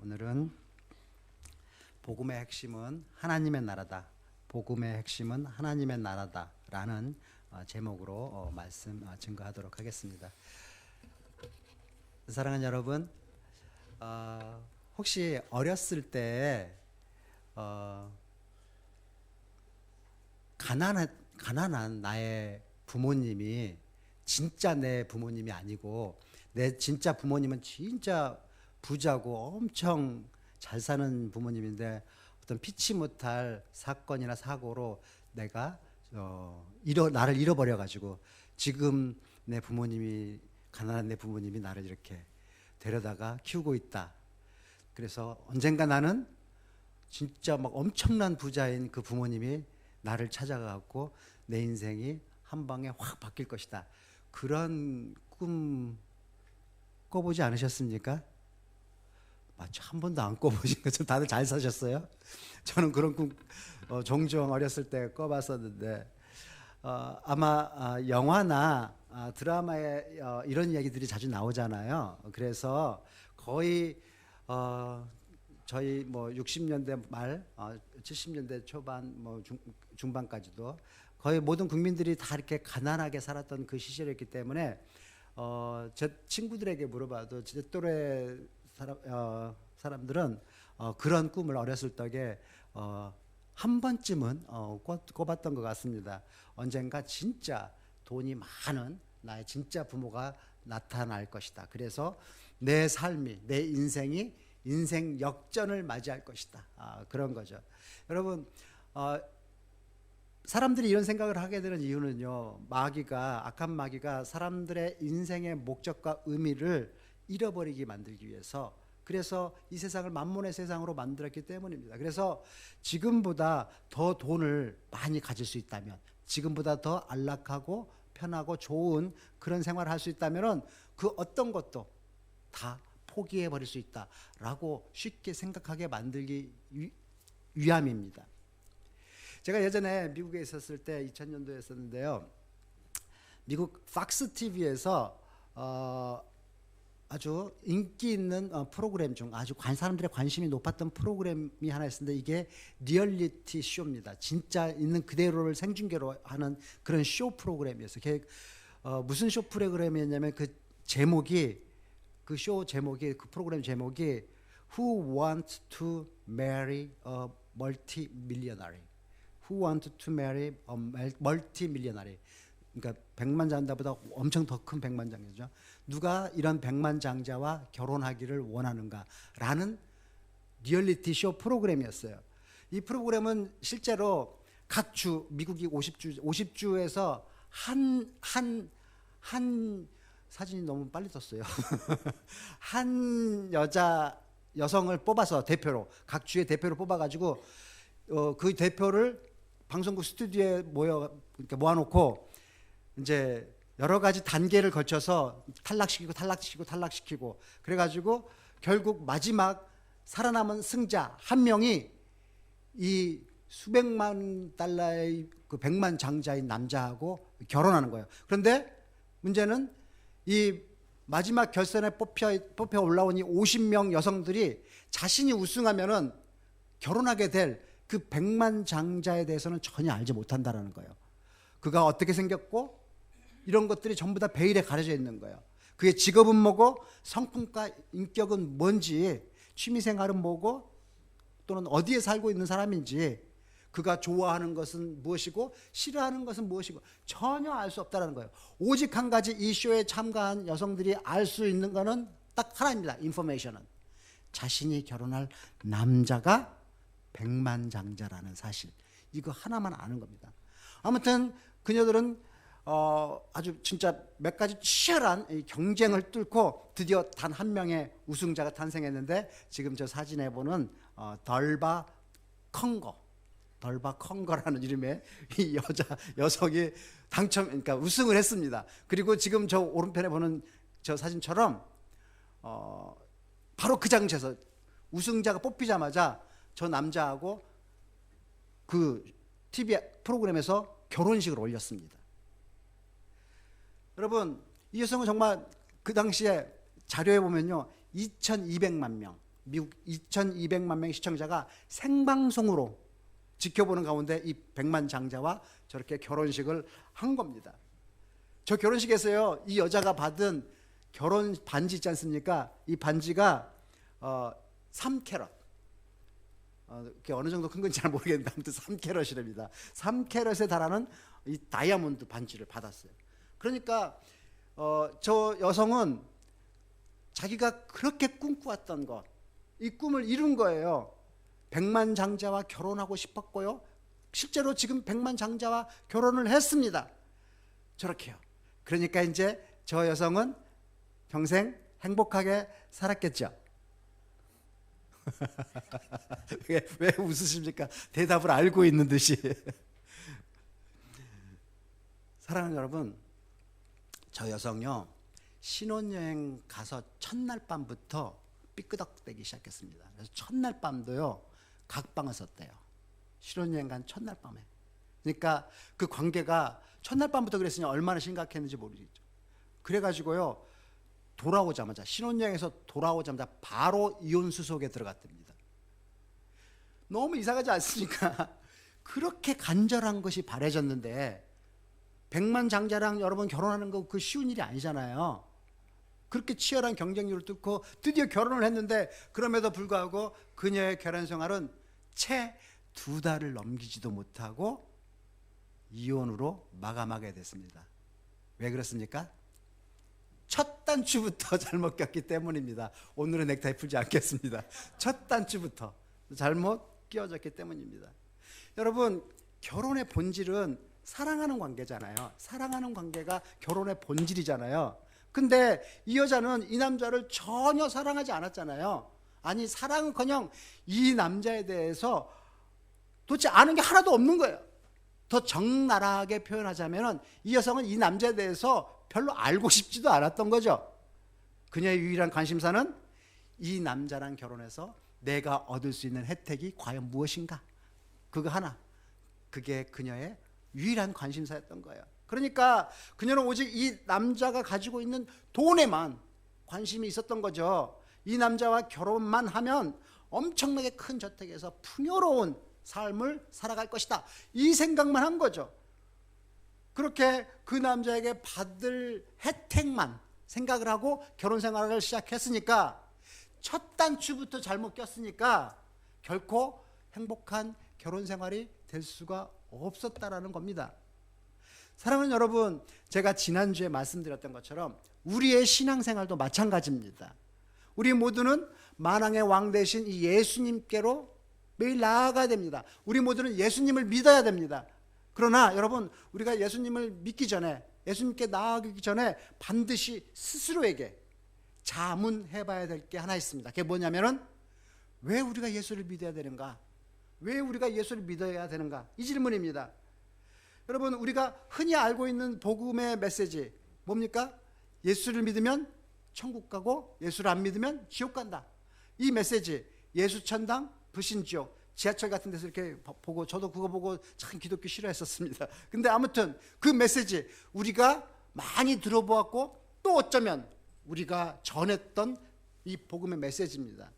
오늘은 복음의 핵심은 하나님의 나라다. 복음의 핵심은 하나님의 나라다라는 제목으로 증거하도록 하겠습니다. 사랑하는 여러분, 혹시 어렸을 때 가난한 나의 부모님이 진짜 내 부모님이 아니고 내 진짜 부모님은 진짜 부자고 엄청 잘 사는 부모님인데 어떤 피치 못할 사건이나 사고로 내가 나를 잃어버려 가지고 지금 내 부모님이 가난한 내 부모님이 나를 이렇게 데려다가 키우고 있다. 그래서 언젠가 나는 진짜 막 엄청난 부자인 그 부모님이 나를 찾아가고 내 인생이 한 방에 확 바뀔 것이다. 그런 꿈 꿔보지 않으셨습니까? 마치 한 번도 안 꿔보신 것처럼 다들 잘 사셨어요? 저는 그런 꿈 종종 어렸을 때 꿔봤었는데 아마 영화나 드라마에 이런 이야기들이 자주 나오잖아요. 그래서 거의 저희 뭐 60년대 말, 70년대 초반, 뭐 중반까지도 거의 모든 국민들이 다 이렇게 가난하게 살았던 그 시절이었기 때문에 제 친구들에게 물어봐도 제 또래 사람들은 그런 꿈을 어렸을 적에 한 번쯤은 꿔봤던 것 같습니다. 언젠가 진짜 돈이 많은 나의 진짜 부모가 나타날 것이다. 그래서 내 삶이, 내 인생이 인생 역전을 맞이할 것이다. 그런 거죠. 여러분, 사람들이 이런 생각을 하게 되는 이유는요, 악한 마귀가 사람들의 인생의 목적과 의미를 잃어버리게 만들기 위해서, 그래서 이 세상을 만몬의 세상으로 만들었기 때문입니다. 그래서 지금보다 더 돈을 많이 가질 수 있다면, 지금보다 더 안락하고 편하고 좋은 그런 생활을 할 수 있다면 그 어떤 것도 다 포기해 버릴 수 있다라고 쉽게 생각하게 만들기 위함입니다. 제가 예전에 미국에 있었을 때 2000년도에 있었는데요, 미국 팍스 TV에서 아주 인기 있는 프로그램 중 아주 사람들의 관심이 높았던 프로그램이 하나 있었는데, 이게 리얼리티 쇼입니다. 진짜 있는 그대로를 생중계로 하는 그런 쇼 프로그램이었어요. 무슨 쇼 프로그램이었냐면 그 프로그램 제목이 Who Wants to Marry a Multi-Millionaire? Who Wants to Marry a Multi-Millionaire? 그러니까 백만장자보다 엄청 더 큰 백만장자죠. 누가 이런 백만장자와 결혼하기를 원하는가라는 리얼리티 쇼 프로그램이었어요. 이 프로그램은 실제로 각 주, 미국이 50주에서 한 사진이 너무 빨리 떴어요. 한 여성을 뽑아서 대표로, 각 주의 대표를 뽑아가지고 그 대표를 방송국 스튜디오에 모아놓고 이제 여러 가지 단계를 거쳐서 탈락시키고 그래가지고 결국 마지막 살아남은 승자 한 명이 이 수백만 달러의 그 백만장자인 남자하고 결혼하는 거예요. 그런데 문제는 이 마지막 결선에 뽑혀 올라온 이 50명 여성들이 자신이 우승하면은 결혼하게 될 그 백만장자에 대해서는 전혀 알지 못한다라는 거예요. 그가 어떻게 생겼고 이런 것들이 전부 다 베일에 가려져 있는 거예요. 그의 직업은 뭐고, 성품과 인격은 뭔지, 취미생활은 뭐고, 또는 어디에 살고 있는 사람인지, 그가 좋아하는 것은 무엇이고 싫어하는 것은 무엇이고 전혀 알 수 없다는 거예요. 오직 한 가지 이 쇼에 참가한 여성들이 알 수 있는 것은 딱 하나입니다. 인포메이션은 자신이 결혼할 남자가 백만장자라는 사실, 이거 하나만 아는 겁니다. 아무튼 그녀들은 아주 진짜 몇 가지 치열한 경쟁을 뚫고 드디어 단 한 명의 우승자가 탄생했는데, 지금 저 사진에 보는 덜바 컨거라는 이름의 이 여성이 그러니까 우승을 했습니다. 그리고 지금 저 오른편에 보는 저 사진처럼 바로 그 장소에서 우승자가 뽑히자마자 저 남자하고 그 TV 프로그램에서 결혼식을 올렸습니다. 여러분, 이 여성은 정말 그 당시에 자료에 보면요, 2200만 명, 미국 2200만 명의 시청자가 생방송으로 지켜보는 가운데 이 백만장자와 저렇게 결혼식을 한 겁니다. 저 결혼식에서요, 이 여자가 받은 결혼 반지 있지 않습니까? 이 반지가 3캐럿, 그게 어느 정도 큰 건지 잘 모르겠는데 아무튼 3캐럿이랍니다. 3캐럿에 달하는 이 다이아몬드 반지를 받았어요. 그러니까 저 여성은 자기가 그렇게 꿈꿔왔던 것, 이 꿈을 이룬 거예요. 백만장자와 결혼하고 싶었고요, 실제로 지금 백만장자와 결혼을 했습니다. 저렇게요. 그러니까 이제 저 여성은 평생 행복하게 살았겠죠. 왜 웃으십니까? 대답을 알고 있는 듯이. 사랑하는 여러분, 저 여성요, 신혼여행 가서 첫날 밤부터 삐끄덕대기 시작했습니다. 그래서 첫날 밤도요, 각방을 썼대요. 신혼여행 간 첫날 밤에. 그러니까 그 관계가 첫날 밤부터 그랬으니 얼마나 심각했는지 모르겠죠. 그래가지고요, 돌아오자마자, 신혼여행에서 돌아오자마자 바로 이혼 수속에 들어갔답니다. 너무 이상하지 않습니까? 그렇게 간절한 것이 바래졌는데 백만장자랑 여러분 결혼하는 거 그 쉬운 일이 아니잖아요. 그렇게 치열한 경쟁률을 뚫고 드디어 결혼을 했는데, 그럼에도 불구하고 그녀의 결혼 생활은 채 2달을 넘기지도 못하고 이혼으로 마감하게 됐습니다. 왜 그렇습니까? 첫 단추부터 잘못 꼈기 때문입니다. 오늘은 넥타이 풀지 않겠습니다. 첫 단추부터 잘못 끼워졌기 때문입니다. 여러분, 결혼의 본질은 사랑하는 관계잖아요. 사랑하는 관계가 결혼의 본질이잖아요. 근데 이 여자는 이 남자를 전혀 사랑하지 않았잖아요. 아니, 사랑은커녕 이 남자에 대해서 도대체 아는 게 하나도 없는 거예요. 더 적나라하게 표현하자면 이 여성은 이 남자에 대해서 별로 알고 싶지도 않았던 거죠. 그녀의 유일한 관심사는 이 남자랑 결혼해서 내가 얻을 수 있는 혜택이 과연 무엇인가, 그거 하나, 그게 그녀의 유일한 관심사였던 거예요. 그러니까 그녀는 오직 이 남자가 가지고 있는 돈에만 관심이 있었던 거죠. 이 남자와 결혼만 하면 엄청나게 큰 저택에서 풍요로운 삶을 살아갈 것이다, 이 생각만 한 거죠. 그렇게 그 남자에게 받을 혜택만 생각을 하고 결혼 생활을 시작했으니까, 첫 단추부터 잘못 꼈으니까 결코 행복한 결혼 생활이 될 수가 없었다라는 겁니다. 사랑하는 여러분, 제가 지난주에 말씀드렸던 것처럼 우리의 신앙생활도 마찬가지입니다. 우리 모두는 만왕의 왕 되신 이 예수님께로 매일 나아가야 됩니다. 우리 모두는 예수님을 믿어야 됩니다. 그러나 여러분, 우리가 예수님을 믿기 전에, 예수님께 나아가기 전에 반드시 스스로에게 자문해 봐야 될 게 하나 있습니다. 그게 뭐냐면은, 왜 우리가 예수를 믿어야 되는가? 왜 우리가 예수를 믿어야 되는가? 이 질문입니다. 여러분, 우리가 흔히 알고 있는 복음의 메시지 뭡니까? 예수를 믿으면 천국 가고 예수를 안 믿으면 지옥 간다. 이 메시지, 예수 천당 불신 지옥, 지하철 같은 데서 이렇게 보고, 저도 그거 보고 참 기독교 싫어했었습니다. 근데 아무튼 그 메시지 우리가 많이 들어보았고, 또 어쩌면 우리가 전했던 이 복음의 메시지입니다.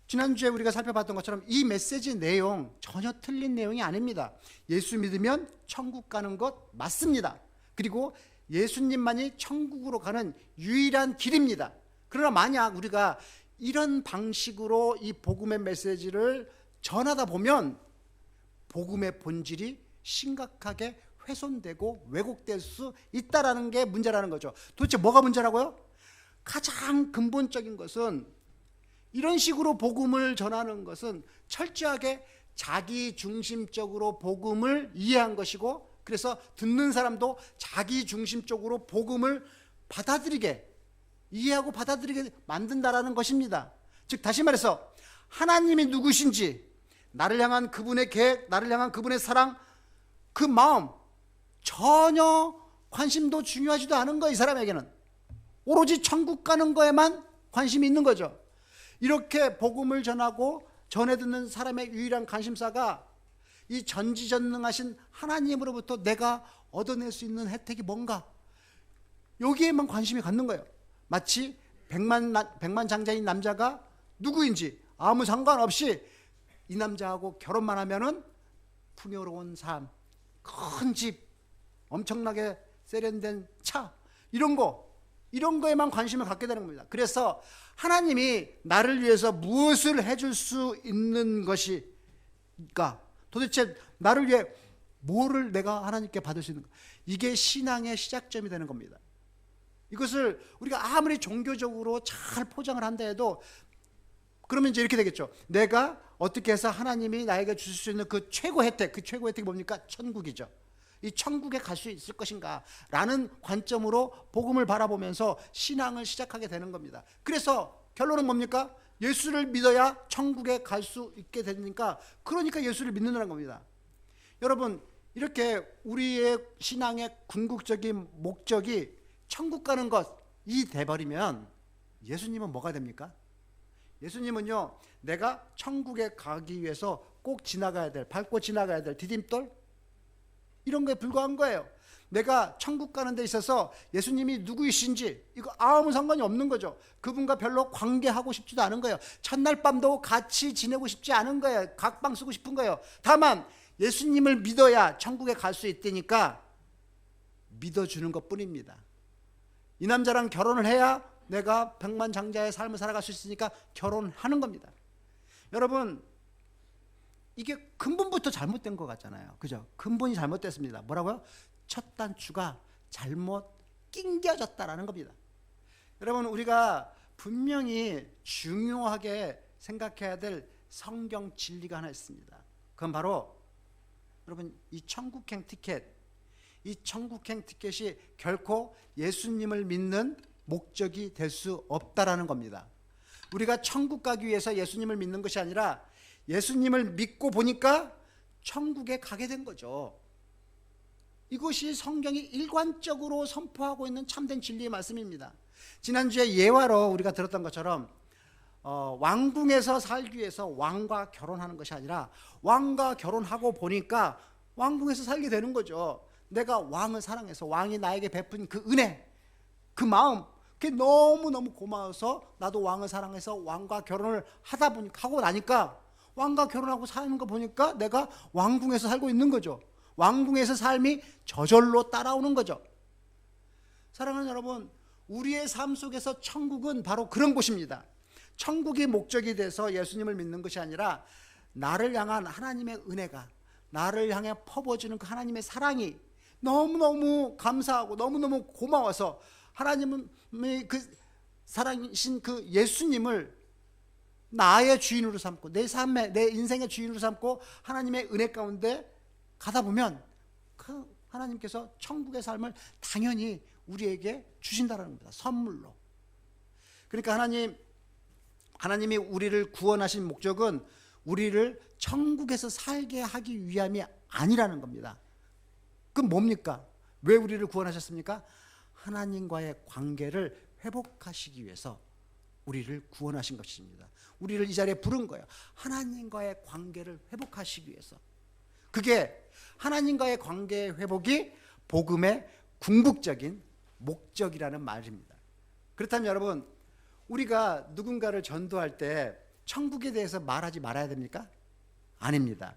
지난주에 우리가 살펴봤던 것처럼 이 메시지 내용 전혀 틀린 내용이 아닙니다. 예수 믿으면 천국 가는 것 맞습니다. 그리고 예수님만이 천국으로 가는 유일한 길입니다. 그러나 만약 우리가 이런 방식으로 이 복음의 메시지를 전하다 보면 복음의 본질이 심각하게 훼손되고 왜곡될 수 있다라는 게 문제라는 거죠. 도대체 뭐가 문제라고요? 가장 근본적인 것은, 이런 식으로 복음을 전하는 것은 철저하게 자기중심적으로 복음을 이해한 것이고, 그래서 듣는 사람도 자기중심적으로 복음을 받아들이게, 이해하고 받아들이게 만든다라는 것입니다. 즉 다시 말해서 하나님이 누구신지, 나를 향한 그분의 계획, 나를 향한 그분의 사랑, 그 마음 전혀 관심도 중요하지도 않은 거예요. 이 사람에게는 오로지 천국 가는 거에만 관심이 있는 거죠. 이렇게 복음을 전하고 전해 듣는 사람의 유일한 관심사가 이 전지전능하신 하나님으로부터 내가 얻어낼 수 있는 혜택이 뭔가, 여기에만 관심이 갖는 거예요. 마치 백만장자인 남자가 누구인지 아무 상관없이 이 남자하고 결혼만 하면은 풍요로운 삶, 큰 집, 엄청나게 세련된 차, 이런 거에만 관심을 갖게 되는 겁니다. 그래서 하나님이 나를 위해서 무엇을 해줄 수 있는 것일까? 도대체 나를 위해 뭐를 내가 하나님께 받을 수 있는가? 이게 신앙의 시작점이 되는 겁니다. 이것을 우리가 아무리 종교적으로 잘 포장을 한다 해도 그러면 이제 이렇게 되겠죠. 내가 어떻게 해서 하나님이 나에게 주실 수 있는 그 최고 혜택, 그 최고 혜택이 뭡니까? 천국이죠. 이 천국에 갈 수 있을 것인가 라는 관점으로 복음을 바라보면서 신앙을 시작하게 되는 겁니다. 그래서 결론은 뭡니까? 예수를 믿어야 천국에 갈 수 있게 되니까, 그러니까 예수를 믿는다는 겁니다. 여러분, 이렇게 우리의 신앙의 궁극적인 목적이 천국 가는 것이 돼버리면 예수님은 뭐가 됩니까? 예수님은요, 내가 천국에 가기 위해서 꼭 지나가야 될, 밟고 지나가야 될 디딤돌, 이런 거에 불과한 거예요. 내가 천국 가는 데 있어서 예수님이 누구이신지 이거 아무 상관이 없는 거죠. 그분과 별로 관계하고 싶지도 않은 거예요. 첫날 밤도 같이 지내고 싶지 않은 거예요. 각방 쓰고 싶은 거예요. 다만 예수님을 믿어야 천국에 갈 수 있다니까 믿어주는 것 뿐입니다. 이 남자랑 결혼을 해야 내가 백만장자의 삶을 살아갈 수 있으니까 결혼하는 겁니다. 여러분, 이게 근본부터 잘못된 것 같잖아요. 그죠? 근본이 잘못됐습니다. 뭐라고요? 첫 단추가 잘못 낑겨졌다라는 겁니다. 여러분, 우리가 분명히 중요하게 생각해야 될 성경 진리가 하나 있습니다. 그건 바로 여러분, 이 천국행 티켓, 이 천국행 티켓이 결코 예수님을 믿는 목적이 될 수 없다라는 겁니다. 우리가 천국 가기 위해서 예수님을 믿는 것이 아니라 예수님을 믿고 보니까 천국에 가게 된 거죠. 이것이 성경이 일관적으로 선포하고 있는 참된 진리의 말씀입니다. 지난주에 예화로 우리가 들었던 것처럼 왕궁에서 살기 위해서 왕과 결혼하는 것이 아니라 왕과 결혼하고 보니까 왕궁에서 살게 되는 거죠. 내가 왕을 사랑해서 왕이 나에게 베푼 그 은혜, 그 마음, 그게 너무너무 고마워서 나도 왕을 사랑해서 왕과 결혼을 하다 보니까, 하고 나니까 왕과 결혼하고 사는 거 보니까 내가 왕궁에서 살고 있는 거죠. 왕궁에서 삶이 저절로 따라오는 거죠. 사랑하는 여러분, 우리의 삶 속에서 천국은 바로 그런 곳입니다. 천국이 목적이 돼서 예수님을 믿는 것이 아니라 나를 향한 하나님의 은혜가, 나를 향해 퍼부어지는 그 하나님의 사랑이 너무너무 감사하고 너무너무 고마워서 하나님의 그 사랑이신 그 예수님을 나의 주인으로 삼고 내 삶의, 내 인생의 주인으로 삼고 하나님의 은혜 가운데 가다 보면 그 하나님께서 천국의 삶을 당연히 우리에게 주신다는 겁니다. 선물로. 그러니까 하나님이 우리를 구원하신 목적은 우리를 천국에서 살게 하기 위함이 아니라는 겁니다. 그럼 뭡니까? 왜 우리를 구원하셨습니까? 하나님과의 관계를 회복하시기 위해서 우리를 구원하신 것입니다. 우리를 이 자리에 부른 거예요. 하나님과의 관계를 회복하시기 위해서. 그게 하나님과의 관계의 회복이 복음의 궁극적인 목적이라는 말입니다. 그렇다면 여러분, 우리가 누군가를 전도할 때 천국에 대해서 말하지 말아야 됩니까? 아닙니다.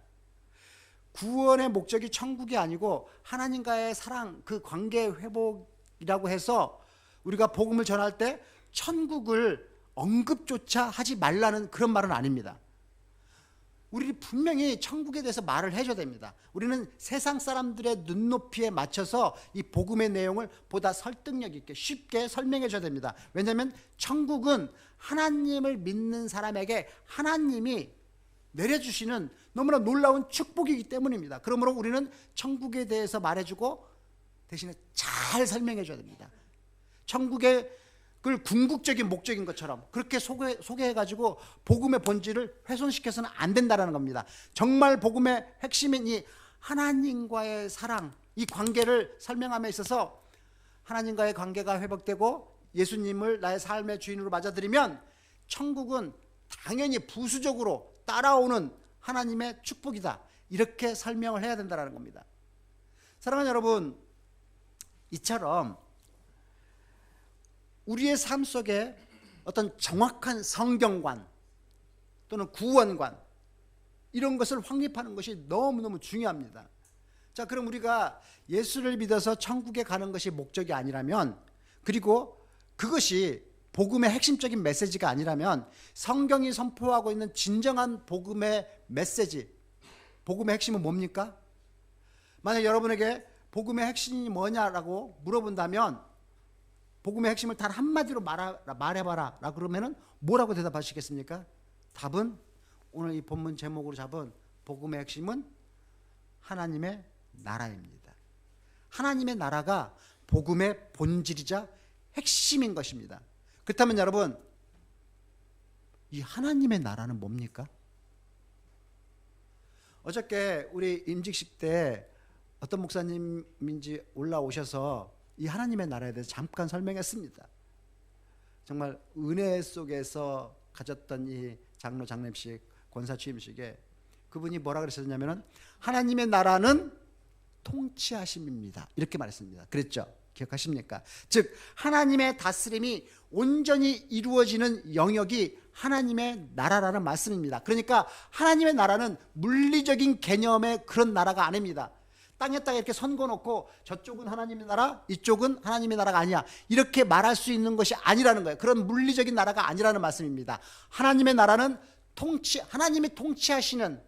구원의 목적이 천국이 아니고 하나님과의 사랑, 그 관계 회복이라고 해서 우리가 복음을 전할 때 천국을 언급조차 하지 말라는 그런 말은 아닙니다. 우리 분명히 천국에 대해서 말을 해줘야 됩니다. 우리는 세상 사람들의 눈높이에 맞춰서 이 복음의 내용을 보다 설득력 있게 쉽게 설명해 줘야 됩니다. 왜냐하면 천국은 하나님을 믿는 사람에게 하나님이 내려주시는 너무나 놀라운 축복이기 때문입니다. 그러므로 우리는 천국에 대해서 말해주고 대신에 잘 설명해 줘야 됩니다. 천국의 그 궁극적인 목적인 것처럼 그렇게 소개해가지고 복음의 본질을 훼손시켜서는 안 된다는 겁니다. 정말 복음의 핵심인 이 하나님과의 사랑, 이 관계를 설명함에 있어서 하나님과의 관계가 회복되고 예수님을 나의 삶의 주인으로 맞아들이면 천국은 당연히 부수적으로 따라오는 하나님의 축복이다, 이렇게 설명을 해야 된다는 겁니다. 사랑하는 여러분, 이처럼 우리의 삶 속에 어떤 정확한 성경관 또는 구원관 이런 것을 확립하는 것이 너무너무 중요합니다. 자, 그럼 우리가 예수를 믿어서 천국에 가는 것이 목적이 아니라면, 그리고 그것이 복음의 핵심적인 메시지가 아니라면, 성경이 선포하고 있는 진정한 복음의 메시지, 복음의 핵심은 뭡니까? 만약 여러분에게 복음의 핵심이 뭐냐라고 물어본다면 복음의 핵심을 단 한마디로 말해봐라 라고 그러면은 뭐라고 대답하시겠습니까? 답은 오늘 이 본문 제목으로 잡은 복음의 핵심은 하나님의 나라입니다. 하나님의 나라가 복음의 본질이자 핵심인 것입니다. 그렇다면 여러분, 이 하나님의 나라는 뭡니까? 어저께 우리 임직식 때 어떤 목사님인지 올라오셔서 이 하나님의 나라에 대해서 잠깐 설명했습니다. 정말 은혜 속에서 가졌던 이 장로 장례식 권사 취임식에 그분이 뭐라 그러셨냐면은 하나님의 나라는 통치하심입니다 이렇게 말했습니다. 그랬죠? 기억하십니까? 즉 하나님의 다스림이 온전히 이루어지는 영역이 하나님의 나라라는 말씀입니다. 그러니까 하나님의 나라는 물리적인 개념의 그런 나라가 아닙니다. 땅에다가 이렇게 선 그어놓고 저쪽은 하나님의 나라, 이쪽은 하나님의 나라가 아니야 이렇게 말할 수 있는 것이 아니라는 거예요. 그런 물리적인 나라가 아니라는 말씀입니다. 하나님의 나라는 하나님이 통치하시는,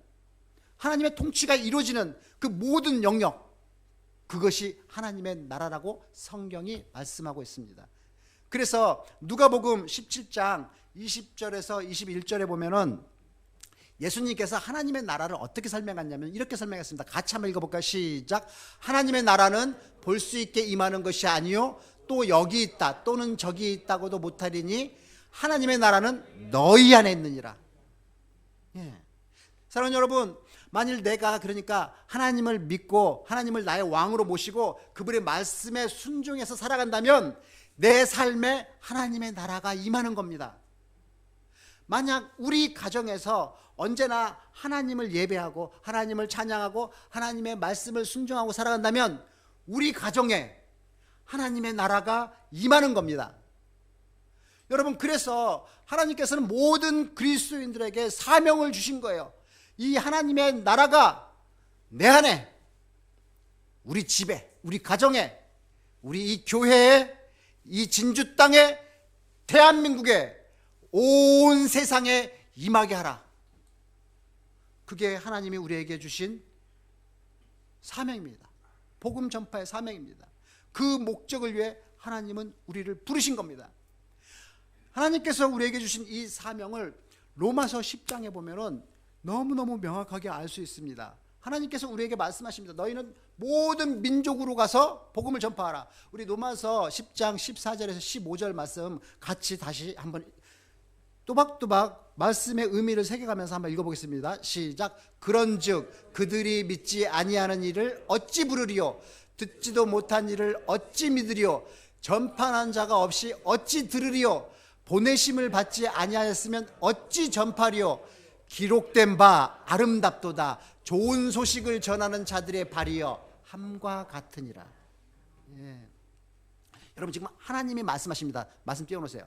하나님의 통치가 이루어지는 그 모든 영역, 그것이 하나님의 나라라고 성경이 말씀하고 있습니다. 그래서 누가복음 17장 20절에서 21절에 보면은 예수님께서 하나님의 나라를 어떻게 설명했냐면 이렇게 설명했습니다. 같이 한번 읽어볼까요? 시작. 하나님의 나라는 볼 수 있게 임하는 것이 아니요 또 여기 있다 또는 저기 있다고도 못하리니 하나님의 나라는 너희 안에 있느니라. 예. 사랑하는 여러분, 만일 내가 그러니까 하나님을 믿고 하나님을 나의 왕으로 모시고 그분의 말씀에 순종해서 살아간다면 내 삶에 하나님의 나라가 임하는 겁니다. 만약 우리 가정에서 언제나 하나님을 예배하고 하나님을 찬양하고 하나님의 말씀을 순종하고 살아간다면 우리 가정에 하나님의 나라가 임하는 겁니다. 여러분, 그래서 하나님께서는 모든 그리스도인들에게 사명을 주신 거예요. 이 하나님의 나라가 내 안에, 우리 집에, 우리 가정에, 우리 이 교회에, 이 진주 땅에, 대한민국에, 온 세상에 임하게 하라. 그게 하나님이 우리에게 주신 사명입니다. 복음 전파의 사명입니다. 그 목적을 위해 하나님은 우리를 부르신 겁니다. 하나님께서 우리에게 주신 이 사명을 로마서 10장에 보면은 너무너무 명확하게 알 수 있습니다. 하나님께서 우리에게 말씀하십니다. 너희는 모든 민족으로 가서 복음을 전파하라. 우리 로마서 10장 14절에서 15절 말씀 같이 다시 한번 또박또박 말씀의 의미를 새겨가면서 한번 읽어보겠습니다. 시작. 그런즉 그들이 믿지 아니하는 일을 어찌 부르리요 듣지도 못한 일을 어찌 믿으리요 전파한 자가 없이 어찌 들으리요 보내심을 받지 아니하였으면 어찌 전파리요 기록된 바 아름답도다 좋은 소식을 전하는 자들의 발이여 함과 같으니라. 예. 여러분, 지금 하나님이 말씀하십니다. 말씀 띄워놓으세요.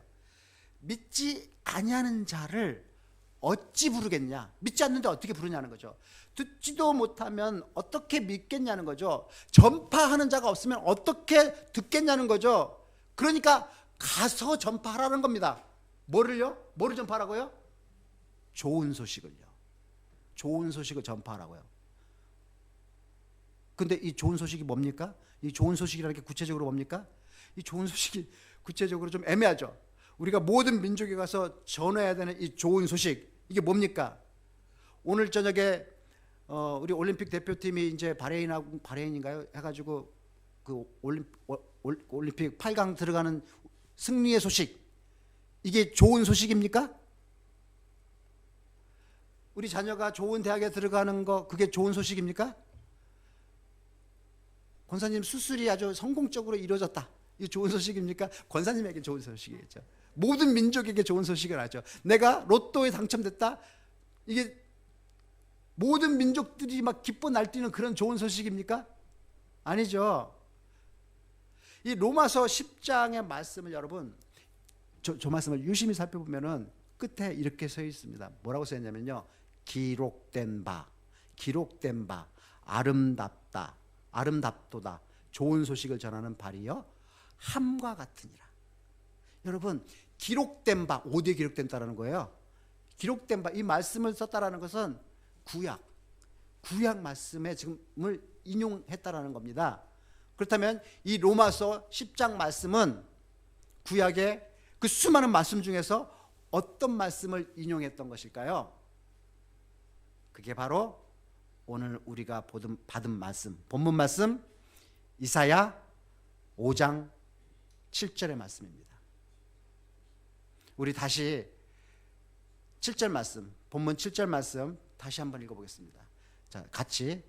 믿지 아니하는 자를 어찌 부르겠냐? 믿지 않는데 어떻게 부르냐는 거죠. 듣지도 못하면 어떻게 믿겠냐는 거죠. 전파하는 자가 없으면 어떻게 듣겠냐는 거죠. 그러니까 가서 전파하라는 겁니다. 뭐를요? 뭐를 전파하라고요? 좋은 소식을요. 좋은 소식을 전파하라고요. 근데 이 좋은 소식이 뭡니까? 이 좋은 소식이라는 게 구체적으로 뭡니까? 이 좋은 소식이 구체적으로 좀 애매하죠. 우리가 모든 민족에 가서 전해야 되는 이 좋은 소식, 이게 뭡니까? 오늘 저녁에 우리 올림픽 대표팀이 이제 바레인인가요? 해가지고 그 올림픽 8강 들어가는 승리의 소식, 이게 좋은 소식입니까? 우리 자녀가 좋은 대학에 들어가는 거, 그게 좋은 소식입니까? 권사님 수술이 아주 성공적으로 이루어졌다, 이게 좋은 소식입니까? 권사님에게 좋은 소식이겠죠. 모든 민족에게 좋은 소식을 하죠. 내가 로또에 당첨됐다, 이게 모든 민족들이 막 기뻐 날뛰는 그런 좋은 소식입니까? 아니죠. 이 로마서 10장의 말씀을 여러분 저 말씀을 유심히 살펴보면은 끝에 이렇게 써 있습니다. 뭐라고 써 있냐면요. 기록된 바, 아름답다, 아름답도다. 좋은 소식을 전하는 발이요 함과 같으니라. 여러분, 기록된 바, 어디에 기록된다라는 거예요? 기록된 바, 이 말씀을 썼다라는 것은 구약 말씀에 지금을 인용했다라는 겁니다. 그렇다면 이 로마서 10장 말씀은 구약의 그 수많은 말씀 중에서 어떤 말씀을 인용했던 것일까요? 그게 바로 오늘 우리가 받은 말씀, 본문 말씀 이사야 5장 7절의 말씀입니다. 우리 다시 7절 말씀, 본문 7절 말씀 다시 한번 읽어보겠습니다. 자, 같이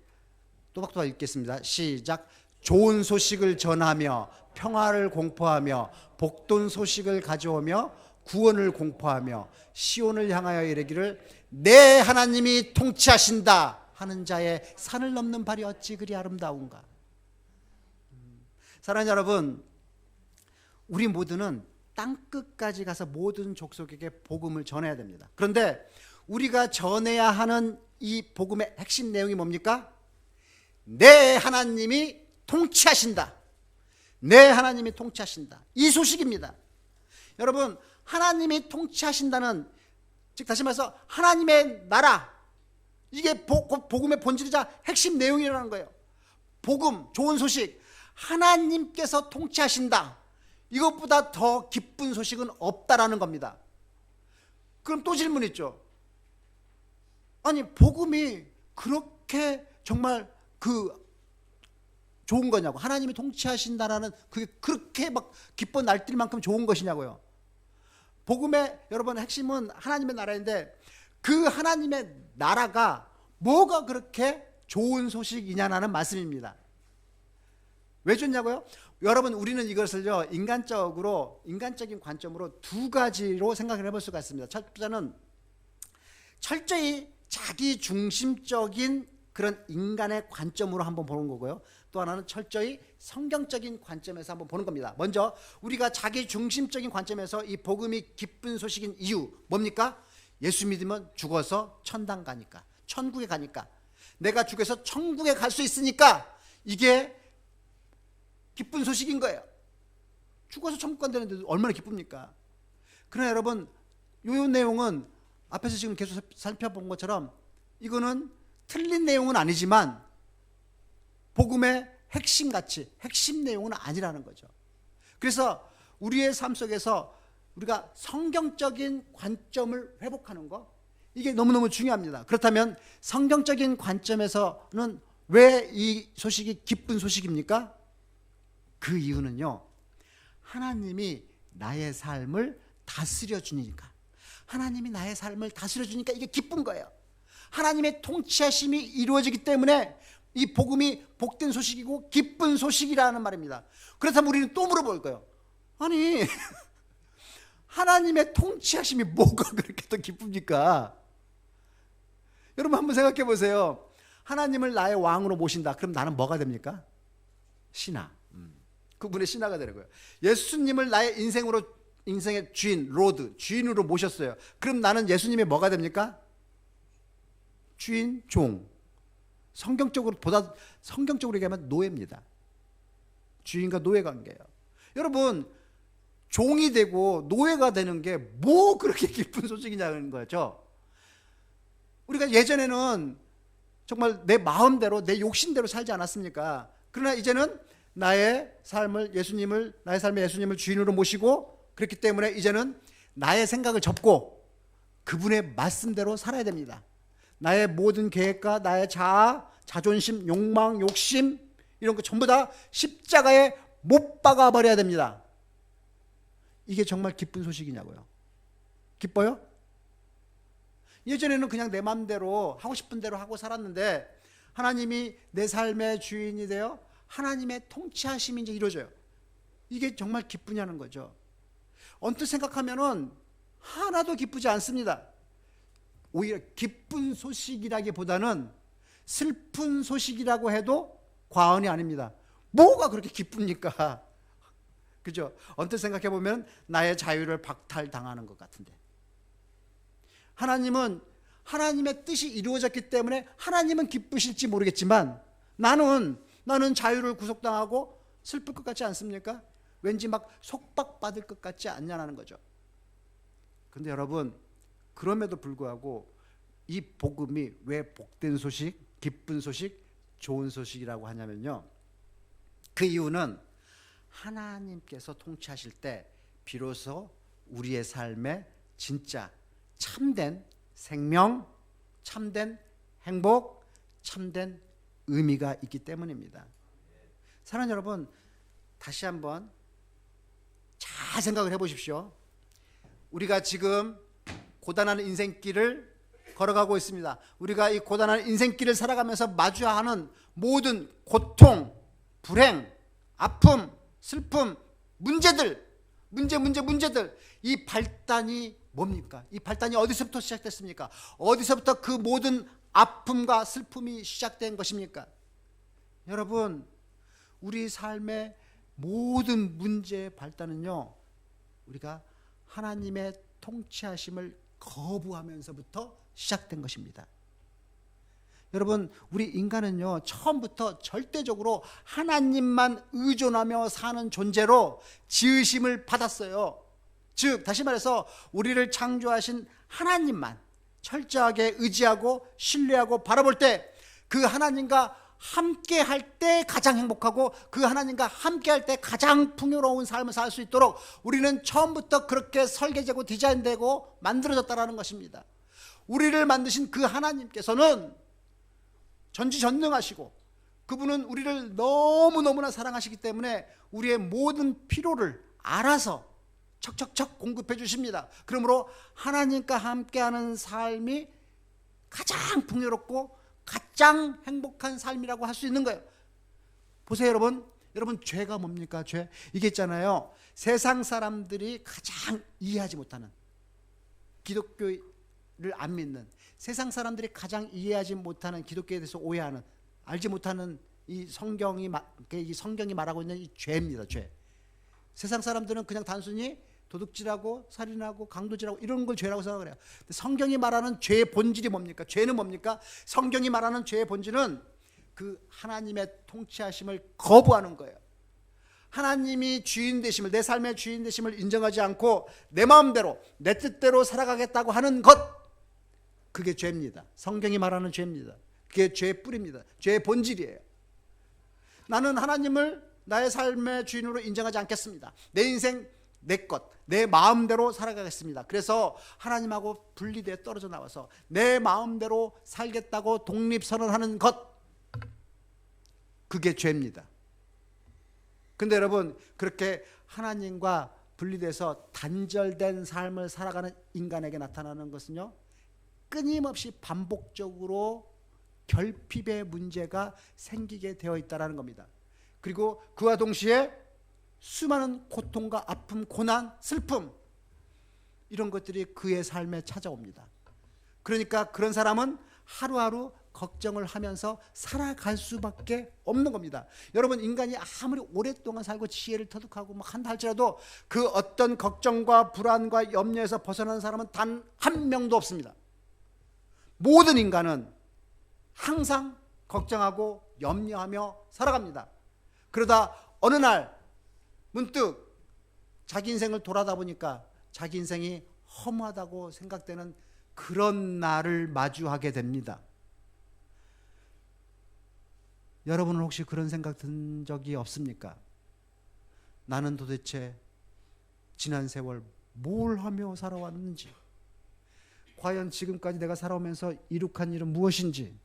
또박또박 읽겠습니다. 시작. 좋은 소식을 전하며 평화를 공포하며 복돈 소식을 가져오며 구원을 공포하며 시온을 향하여 이르기를 내 하나님이 통치하신다 하는 자의 산을 넘는 발이 어찌 그리 아름다운가. 사랑하는 여러분, 우리 모두는 땅끝까지 가서 모든 족속에게 복음을 전해야 됩니다. 그런데 우리가 전해야 하는 이 복음의 핵심 내용이 뭡니까? 내 하나님이 통치하신다. 내 하나님이 통치하신다. 이 소식입니다. 여러분, 하나님이 통치하신다는, 즉 다시 말해서 하나님의 나라, 이게 복음의 본질이자 핵심 내용이라는 거예요. 복음, 좋은 소식, 하나님께서 통치하신다. 이것보다 더 기쁜 소식은 없다라는 겁니다. 그럼 또 질문 있죠. 아니, 복음이 그렇게 정말 좋은 거냐고, 하나님이 통치하신다라는 그게 그렇게 막 기뻐 날뛸 만큼 좋은 것이냐고요. 복음의 여러분 핵심은 하나님의 나라인데 그 하나님의 나라가 뭐가 그렇게 좋은 소식이냐는 말씀입니다. 왜 좋냐고요? 여러분, 우리는 이것을요 인간적인 관점으로 두 가지로 생각을 해볼 수가 있습니다. 첫 번째는 철저히 자기 중심적인 그런 인간의 관점으로 한번 보는 거고요. 또 하나는 철저히 성경적인 관점에서 한번 보는 겁니다. 먼저 우리가 자기 중심적인 관점에서 이 복음이 기쁜 소식인 이유 뭡니까? 예수 믿으면 죽어서 천당 가니까, 천국에 가니까, 내가 죽어서 천국에 갈 수 있으니까 이게 기쁜 소식인 거예요. 죽어서 천국 간다는데 얼마나 기쁩니까? 그러나 여러분, 이 내용은 앞에서 지금 계속 살펴본 것처럼 이거는 틀린 내용은 아니지만 복음의 핵심 가치, 핵심 내용은 아니라는 거죠. 그래서 우리의 삶 속에서 우리가 성경적인 관점을 회복하는 거, 이게 너무너무 중요합니다. 그렇다면 성경적인 관점에서는 왜 이 소식이 기쁜 소식입니까? 그 이유는요, 하나님이 나의 삶을 다스려 주니까, 하나님이 나의 삶을 다스려 주니까 이게 기쁜 거예요. 하나님의 통치하심이 이루어지기 때문에 이 복음이 복된 소식이고 기쁜 소식이라는 말입니다. 그렇다면 우리는 또 물어볼 거예요. 아니 하나님의 통치하심이 뭐가 그렇게 더 기쁩니까? 여러분 한번 생각해 보세요. 하나님을 나의 왕으로 모신다. 그럼 나는 뭐가 됩니까? 신하. 그분의 신하가 되는 거예요. 예수님을 나의 인생의 주인, 로드, 주인으로 모셨어요. 그럼 나는 예수님의 뭐가 됩니까? 주인, 종. 성경적으로 얘기하면 노예입니다. 주인과 노예 관계예요. 여러분, 종이 되고 노예가 되는 게 뭐 그렇게 기쁜 소식이냐는 거죠. 우리가 예전에는 정말 내 마음대로, 내 욕심대로 살지 않았습니까? 그러나 이제는 나의 삶의 예수님을 주인으로 모시고, 그렇기 때문에 이제는 나의 생각을 접고 그분의 말씀대로 살아야 됩니다. 나의 모든 계획과 나의 자아, 자존심, 욕망, 욕심 이런 거 전부 다 십자가에 못 박아 버려야 됩니다. 이게 정말 기쁜 소식이냐고요. 기뻐요? 예전에는 그냥 내 마음대로 하고 싶은 대로 하고 살았는데 하나님이 내 삶의 주인이 되어 하나님의 통치하심이 이제 이루어져요. 이게 정말 기쁘냐는 거죠. 언뜻 생각하면은 하나도 기쁘지 않습니다. 오히려 기쁜 소식이라기보다는 슬픈 소식이라고 해도 과언이 아닙니다. 뭐가 그렇게 기쁩니까? 그죠? 언뜻 생각해 보면 나의 자유를 박탈당하는 것 같은데, 하나님은 하나님의 뜻이 이루어졌기 때문에 하나님은 기쁘실지 모르겠지만 나는 자유를 구속당하고 슬플 것 같지 않습니까? 왠지 막 속박받을 것 같지 않냐는 거죠. 근데 여러분, 그럼에도 불구하고 이 복음이 왜 복된 소식, 기쁜 소식, 좋은 소식이라고 하냐면요, 그 이유는 하나님께서 통치하실 때 비로소 우리의 삶에 진짜 참된 생명, 참된 행복, 참된 의미가 있기 때문입니다. 사랑하는 여러분, 다시 한번 잘 생각을 해보십시오. 우리가 지금 고단한 인생길을 걸어가고 있습니다. 우리가 이 고단한 인생길을 살아가면서 마주하는 모든 고통, 불행, 아픔, 슬픔, 문제들, 이 발단이 뭡니까? 이 발단이 어디서부터 시작됐습니까? 어디서부터 그 모든 아픔과 슬픔이 시작된 것입니까? 여러분, 우리 삶의 모든 문제의 발단은요, 우리가 하나님의 통치하심을 거부하면서부터 시작된 것입니다. 여러분, 우리 인간은요, 처음부터 절대적으로 하나님만 의존하며 사는 존재로 지으심을 받았어요. 즉, 다시 말해서 우리를 창조하신 하나님만 철저하게 의지하고 신뢰하고 바라볼 때, 그 하나님과 함께 할 때 가장 행복하고 그 하나님과 함께 할 때 가장 풍요로운 삶을 살 수 있도록 우리는 처음부터 그렇게 설계되고 디자인되고 만들어졌다는 것입니다. 우리를 만드신 그 하나님께서는 전지전능하시고 그분은 우리를 너무너무나 사랑하시기 때문에 우리의 모든 필요를 알아서 척척척 공급해 주십니다. 그러므로 하나님과 함께하는 삶이 가장 풍요롭고 가장 행복한 삶이라고 할 수 있는 거예요. 보세요, 여러분, 죄가 뭡니까? 죄, 이게 있잖아요, 세상 사람들이 가장 이해하지 못하는, 기독교를 안 믿는, 세상 사람들이 가장 이해하지 못하는, 기독교에 대해서 오해하는, 알지 못하는 이 성경이 말하고 있는 이 죄입니다. 죄. 세상 사람들은 그냥 단순히 도둑질하고 살인하고 강도질하고 이런 걸 죄라고 생각을 해요. 성경이 말하는 죄의 본질이 뭡니까? 죄는 뭡니까? 성경이 말하는 죄의 본질은 그 하나님의 통치하심을 거부하는 거예요. 하나님이 주인 되심을, 내 삶의 주인 되심을 인정하지 않고 내 마음대로 내 뜻대로 살아가겠다고 하는 것, 그게 죄입니다. 성경이 말하는 죄입니다. 그게 죄의 뿌리입니다. 죄의 본질이에요. 나는 하나님을 나의 삶의 주인으로 인정하지 않겠습니다. 내 인생 내 것, 내 마음대로 살아가겠습니다. 그래서 하나님하고 분리되어 떨어져 나와서 내 마음대로 살겠다고 독립선언하는 것, 그게 죄입니다. 근데 여러분, 그렇게 하나님과 분리돼서 단절된 삶을 살아가는 인간에게 나타나는 것은요, 끊임없이 반복적으로 결핍의 문제가 생기게 되어 있다는 겁니다. 그리고 그와 동시에 수많은 고통과 아픔, 고난, 슬픔, 이런 것들이 그의 삶에 찾아옵니다. 그러니까 그런 사람은 하루하루 걱정을 하면서 살아갈 수밖에 없는 겁니다. 여러분, 인간이 아무리 오랫동안 살고 지혜를 터득하고 막 한다 할지라도 그 어떤 걱정과 불안과 염려에서 벗어나는 사람은 단 한 명도 없습니다. 모든 인간은 항상 걱정하고 염려하며 살아갑니다. 그러다 어느 날 문득 자기 인생을 돌아다 보니까 자기 인생이 허무하다고 생각되는 그런 날을 마주하게 됩니다. 여러분은 혹시 그런 생각 든 적이 없습니까? 나는 도대체 지난 세월 뭘 하며 살아왔는지, 과연 지금까지 내가 살아오면서 이룩한 일은 무엇인지,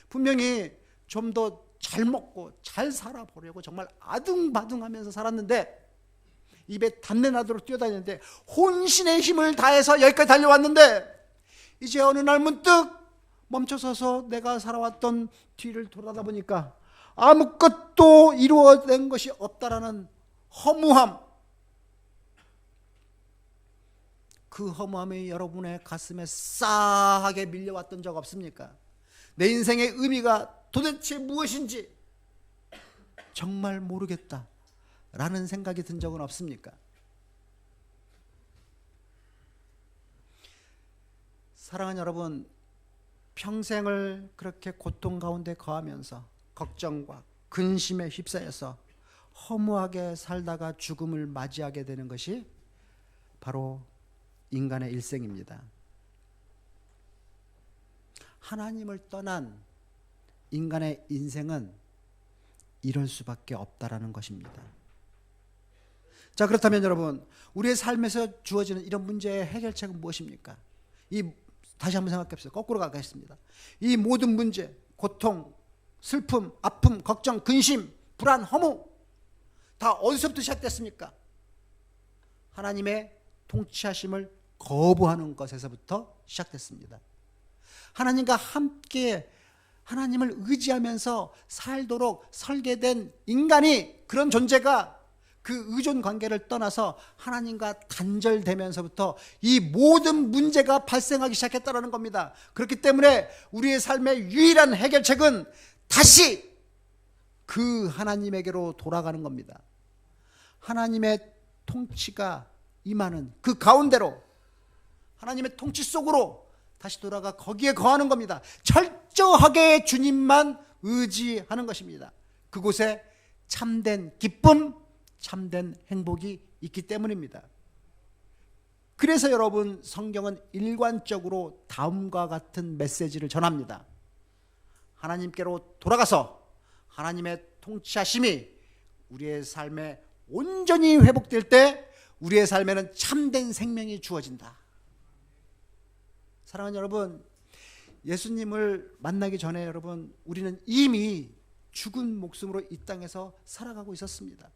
분명히 좀 더 잘 먹고 잘 살아보려고 정말 아둥바둥하면서 살았는데, 입에 담내 나도록 뛰어다니는데 혼신의 힘을 다해서 여기까지 달려왔는데, 이제 어느 날 문득 멈춰서서 내가 살아왔던 뒤를 돌아다 보니까 아무것도 이루어낸 것이 없다라는 허무함, 그 허무함이 여러분의 가슴에 싸하게 밀려왔던 적 없습니까? 내 인생의 의미가 도대체 무엇인지 정말 모르겠다, 라는 생각이 든 적은 없습니까? 사랑하는 여러분, 평생을 그렇게 고통 가운데 거하면서 걱정과 근심에 휩싸여서 허무하게 살다가 죽음을 맞이하게 되는 것이 바로 인간의 일생입니다. 하나님을 떠난 인간의 인생은 이럴 수밖에 없다라는 것입니다. 자, 그렇다면 여러분, 우리의 삶에서 주어지는 이런 문제의 해결책은 무엇입니까? 다시 한번 생각해 보세요. 거꾸로 가겠습니다. 이 모든 문제, 고통, 슬픔, 아픔, 걱정, 근심, 불안, 허무 다 어디서부터 시작됐습니까? 하나님의 통치하심을 거부하는 것에서부터 시작됐습니다. 하나님과 함께 하나님을 의지하면서 살도록 설계된 인간이, 그런 존재가 그 의존 관계를 떠나서 하나님과 단절되면서부터 이 모든 문제가 발생하기 시작했다는 겁니다. 그렇기 때문에 우리의 삶의 유일한 해결책은 다시 그 하나님에게로 돌아가는 겁니다. 하나님의 통치가 임하는 그 가운데로, 하나님의 통치 속으로 다시 돌아가 거기에 거하는 겁니다. 철저하게 주님만 의지하는 것입니다. 그곳에 참된 기쁨, 참된 행복이 있기 때문입니다. 그래서 여러분, 성경은 일관적으로 다음과 같은 메시지를 전합니다. 하나님께로 돌아가서 하나님의 통치하심이 우리의 삶에 온전히 회복될 때 우리의 삶에는 참된 생명이 주어진다. 사랑하는 여러분, 예수님을 만나기 전에 여러분, 우리는 이미 죽은 목숨으로 이 땅에서 살아가고 있었습니다.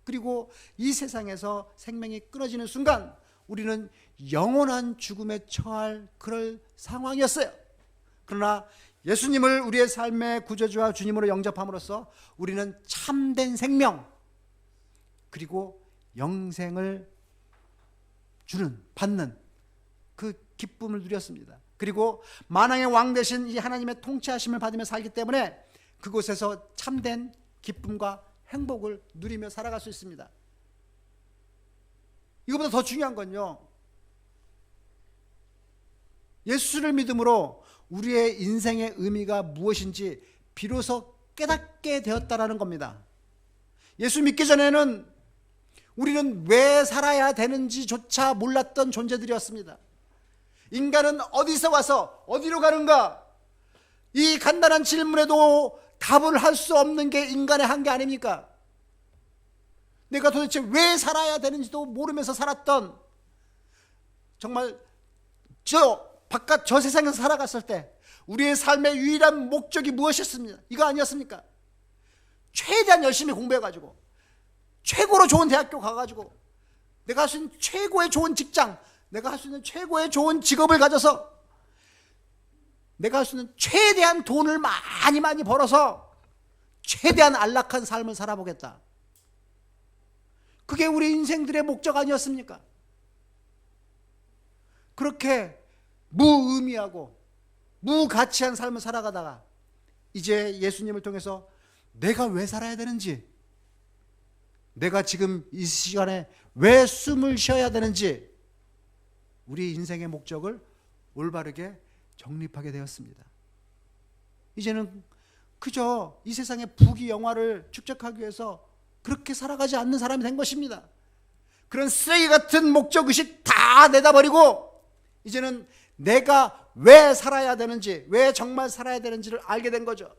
그리고 이 세상에서 생명이 끊어지는 순간 우리는 영원한 죽음에 처할 그럴 상황이었어요. 그러나 예수님을 우리의 삶의 구주와 주님으로 영접함으로써 우리는 참된 생명, 그리고 영생을 받는 그 기쁨을 누렸습니다. 그리고 만왕의 왕 되신 이 하나님의 통치하심을 받으며 살기 때문에 그곳에서 참된 기쁨과 행복을 누리며 살아갈 수 있습니다. 이것보다 더 중요한 건요, 예수를 믿음으로 우리의 인생의 의미가 무엇인지 비로소 깨닫게 되었다라는 겁니다. 예수 믿기 전에는 우리는 왜 살아야 되는지조차 몰랐던 존재들이었습니다. 인간은 어디서 와서 어디로 가는가, 이 간단한 질문에도 답을 할 수 없는 게 인간의 한계 아닙니까? 내가 도대체 왜 살아야 되는지도 모르면서 살았던, 정말 저 세상에서 살아갔을 때 우리의 삶의 유일한 목적이 무엇이었습니까? 이거 아니었습니까? 최대한 열심히 공부해가지고 최고로 좋은 대학교 가가지고 내가 할 수 있는 최고의 좋은 직장, 내가 할 수 있는 최고의 좋은 직업을 가져서 내가 할 수 있는 최대한 돈을 많이 벌어서 최대한 안락한 삶을 살아보겠다. 그게 우리 인생들의 목적 아니었습니까? 그렇게 무의미하고 무가치한 삶을 살아가다가 이제 예수님을 통해서 내가 왜 살아야 되는지, 내가 지금 이 시간에 왜 숨을 쉬어야 되는지, 우리 인생의 목적을 올바르게 정립하게 되었습니다. 이제는 그저 이 세상의 부귀영화를 축적하기 위해서 그렇게 살아가지 않는 사람이 된 것입니다. 그런 쓰레기 같은 목적의식 다 내다버리고 이제는 내가 왜 살아야 되는지, 왜 정말 살아야 되는지를 알게 된 거죠.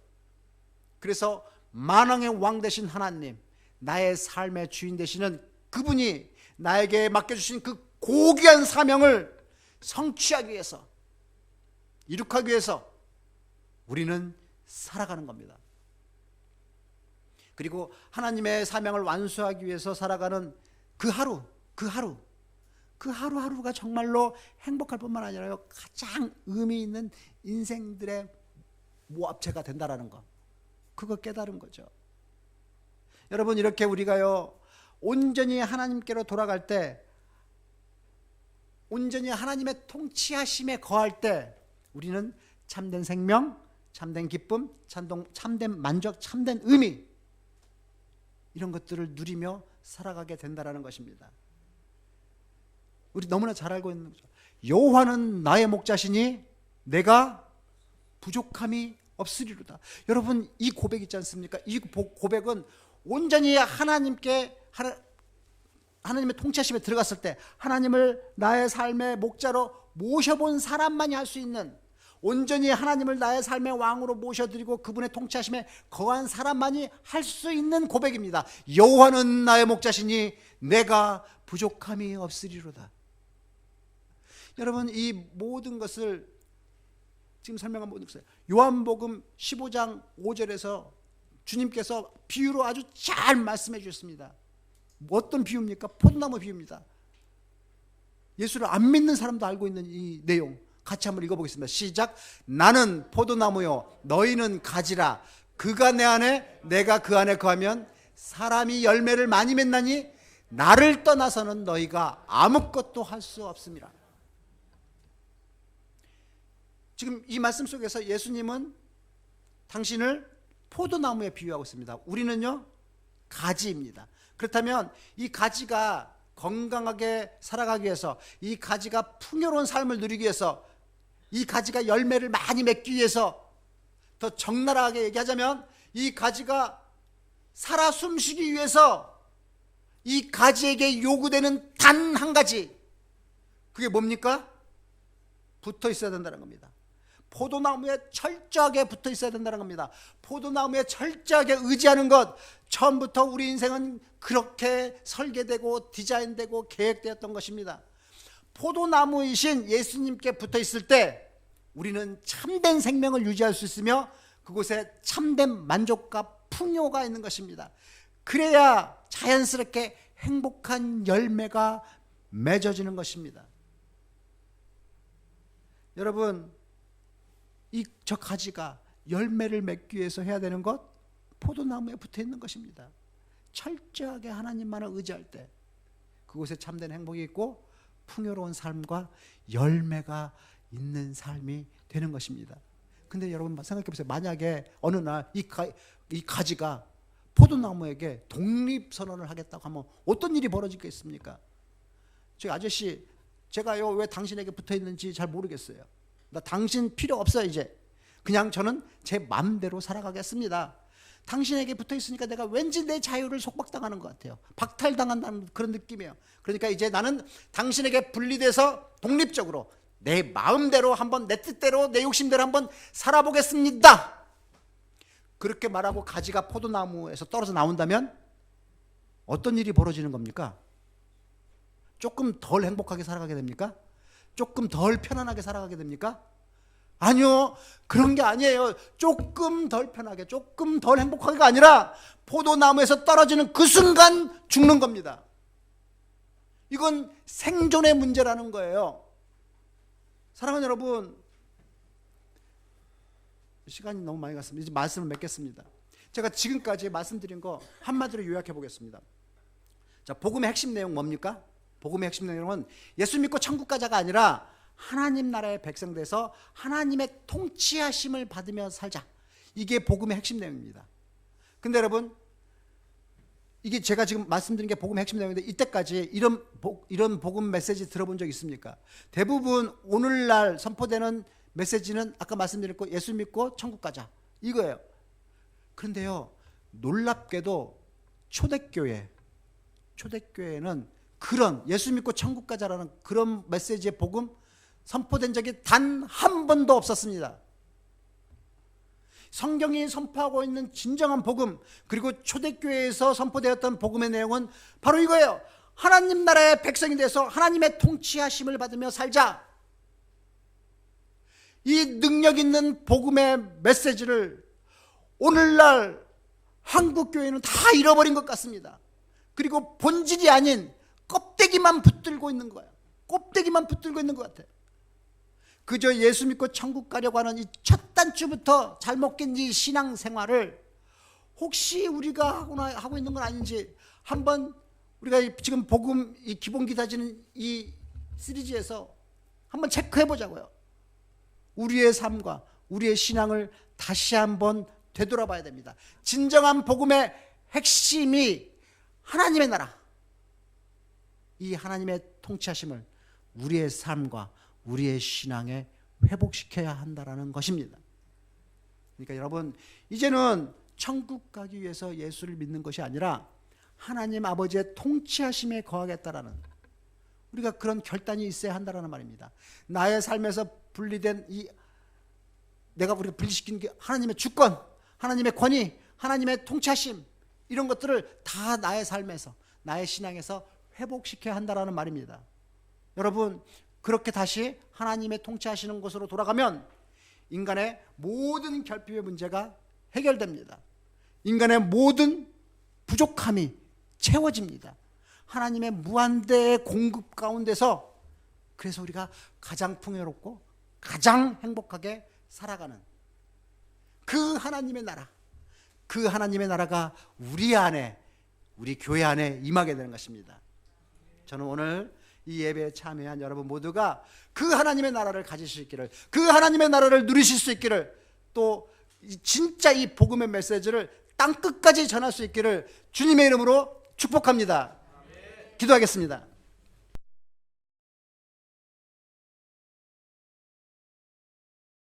그래서 만왕의 왕 되신 하나님, 나의 삶의 주인 되시는 그분이 나에게 맡겨주신 그 고귀한 사명을 성취하기 위해서, 이룩하기 위해서 우리는 살아가는 겁니다. 그리고 하나님의 사명을 완수하기 위해서 살아가는 그 하루하루가 정말로 행복할 뿐만 아니라 가장 의미 있는 인생들의 모합체가 된다라는 것, 그거 깨달은 거죠. 여러분, 이렇게 우리가요 온전히 하나님께로 돌아갈 때, 온전히 하나님의 통치하심에 거할 때 우리는 참된 생명, 참된 기쁨, 참된 만족, 참된 의미, 이런 것들을 누리며 살아가게 된다라는 것입니다. 우리 너무나 잘 알고 있는 거죠. 여호와는 나의 목자시니 내가 부족함이 없으리로다. 여러분, 이 고백 있지 않습니까? 이 고백은 온전히 하나님의 통치하심에 들어갔을 때 하나님을 나의 삶의 목자로 모셔본 사람만이 할 수 있는, 온전히 하나님을 나의 삶의 왕으로 모셔드리고 그분의 통치하심에 거한 사람만이 할 수 있는 고백입니다. 여호와는 나의 목자시니 내가 부족함이 없으리로다. 여러분, 이 모든 것을 지금 설명한 모든 것을 요한복음 15장 5절에서 주님께서 비유로 아주 잘 말씀해 주셨습니다. 어떤 비유입니까? 포도나무 비유입니다. 예수를 안 믿는 사람도 알고 있는 이 내용 같이 한번 읽어보겠습니다. 시작. 나는 포도나무요 너희는 가지라. 그가 내 안에 내가 그 안에 거하면 사람이 열매를 많이 맺나니 나를 떠나서는 너희가 아무것도 할 수 없습니다. 지금 이 말씀 속에서 예수님은 당신을 포도나무에 비유하고 있습니다. 우리는요 가지입니다. 그렇다면 이 가지가 건강하게 살아가기 위해서, 이 가지가 풍요로운 삶을 누리기 위해서, 이 가지가 열매를 많이 맺기 위해서, 더 적나라하게 얘기하자면 이 가지가 살아 숨쉬기 위해서 이 가지에게 요구되는 단 한 가지, 그게 뭡니까? 붙어 있어야 된다는 겁니다. 포도나무에 철저하게 붙어 있어야 된다는 겁니다. 포도나무에 철저하게 의지하는 것, 처음부터 우리 인생은 그렇게 설계되고 디자인되고 계획되었던 것입니다. 포도나무이신 예수님께 붙어 있을 때 우리는 참된 생명을 유지할 수 있으며 그곳에 참된 만족과 풍요가 있는 것입니다. 그래야 자연스럽게 행복한 열매가 맺어지는 것입니다. 여러분, 저 가지가 열매를 맺기 위해서 해야 되는 것, 포도나무에 붙어 있는 것입니다. 철저하게 하나님만을 의지할 때 그곳에 참된 행복이 있고 풍요로운 삶과 열매가 있는 삶이 되는 것입니다. 근데 여러분 생각해 보세요. 만약에 어느 날 이 가지가 포도나무에게 독립선언을 하겠다고 하면 어떤 일이 벌어지겠습니까? 저희 아저씨, 제가요 왜 당신에게 붙어 있는지 잘 모르겠어요. 나 당신 필요 없어요. 이제 그냥 저는 제 마음대로 살아가겠습니다. 당신에게 붙어 있으니까 내가 왠지 내 자유를 속박당하는 것 같아요. 박탈당한다는 그런 느낌이에요. 그러니까 이제 나는 당신에게 분리돼서 독립적으로 내 마음대로 한번, 내 뜻대로, 내 욕심대로 한번 살아보겠습니다. 그렇게 말하고 가지가 포도나무에서 떨어져 나온다면 어떤 일이 벌어지는 겁니까? 조금 덜 행복하게 살아가게 됩니까? 조금 덜 편안하게 살아가게 됩니까? 아니요, 그런 게 아니에요. 조금 덜 편하게, 조금 덜 행복하게가 아니라 포도나무에서 떨어지는 그 순간 죽는 겁니다. 이건 생존의 문제라는 거예요. 사랑하는 여러분, 시간이 너무 많이 갔습니다. 이제 말씀을 맺겠습니다. 제가 지금까지 말씀드린 거 한마디로 요약해 보겠습니다. 자, 복음의 핵심 내용 뭡니까? 복음의 핵심 내용은 예수 믿고 천국 가자가 아니라 하나님 나라의 백성 돼서 하나님의 통치하심을 받으며 살자. 이게 복음의 핵심 내용입니다. 근데 여러분, 이게 제가 지금 말씀드린 게 복음의 핵심 내용인데 이때까지 이런 복음 메시지 들어본 적 있습니까? 대부분 오늘날 선포되는 메시지는 아까 말씀드렸고 예수 믿고 천국 가자 이거예요. 그런데요, 놀랍게도 초대교회는 그런 예수 믿고 천국 가자라는 그런 메시지의 복음 선포된 적이 단 한 번도 없었습니다. 성경이 선포하고 있는 진정한 복음, 그리고 초대교회에서 선포되었던 복음의 내용은 바로 이거예요. 하나님 나라의 백성이 돼서 하나님의 통치하심을 받으며 살자. 이 능력 있는 복음의 메시지를 오늘날 한국교회는 다 잃어버린 것 같습니다. 그리고 본질이 아닌 껍데기만 붙들고 있는 거예요. 껍데기만 붙들고 있는 것 같아요. 그저 예수 믿고 천국 가려고 하는 이 첫 단추부터 잘못 낀 이 신앙생활을 혹시 우리가 하고 있는 건 아닌지 한번 우리가 지금 복음 이 기본 기다지는 이 시리즈에서 한번 체크해 보자고요. 우리의 삶과 우리의 신앙을 다시 한번 되돌아봐야 됩니다. 진정한 복음의 핵심이 하나님의 나라, 이 하나님의 통치하심을 우리의 삶과 우리의 신앙에 회복시켜야 한다라는 것입니다. 그러니까 여러분, 이제는 천국 가기 위해서 예수를 믿는 것이 아니라 하나님 아버지의 통치하심에 거하겠다라는, 우리가 그런 결단이 있어야 한다라는 말입니다. 나의 삶에서 분리된 내가 우리가 분리시킨 게 하나님의 주권, 하나님의 권위, 하나님의 통치하심, 이런 것들을 다 나의 삶에서, 나의 신앙에서 회복시켜야 한다라는 말입니다. 여러분, 그렇게 다시 하나님의 통치하시는 곳으로 돌아가면 인간의 모든 결핍의 문제가 해결됩니다. 인간의 모든 부족함이 채워집니다. 하나님의 무한대의 공급 가운데서, 그래서 우리가 가장 풍요롭고 가장 행복하게 살아가는 그 하나님의 나라, 그 하나님의 나라가 우리 안에, 우리 교회 안에 임하게 되는 것입니다. 저는 오늘 이 예배에 참여한 여러분 모두가 그 하나님의 나라를 가지실 수 있기를, 그 하나님의 나라를 누리실 수 있기를, 또 진짜 이 복음의 메시지를 땅끝까지 전할 수 있기를 주님의 이름으로 축복합니다. 기도하겠습니다.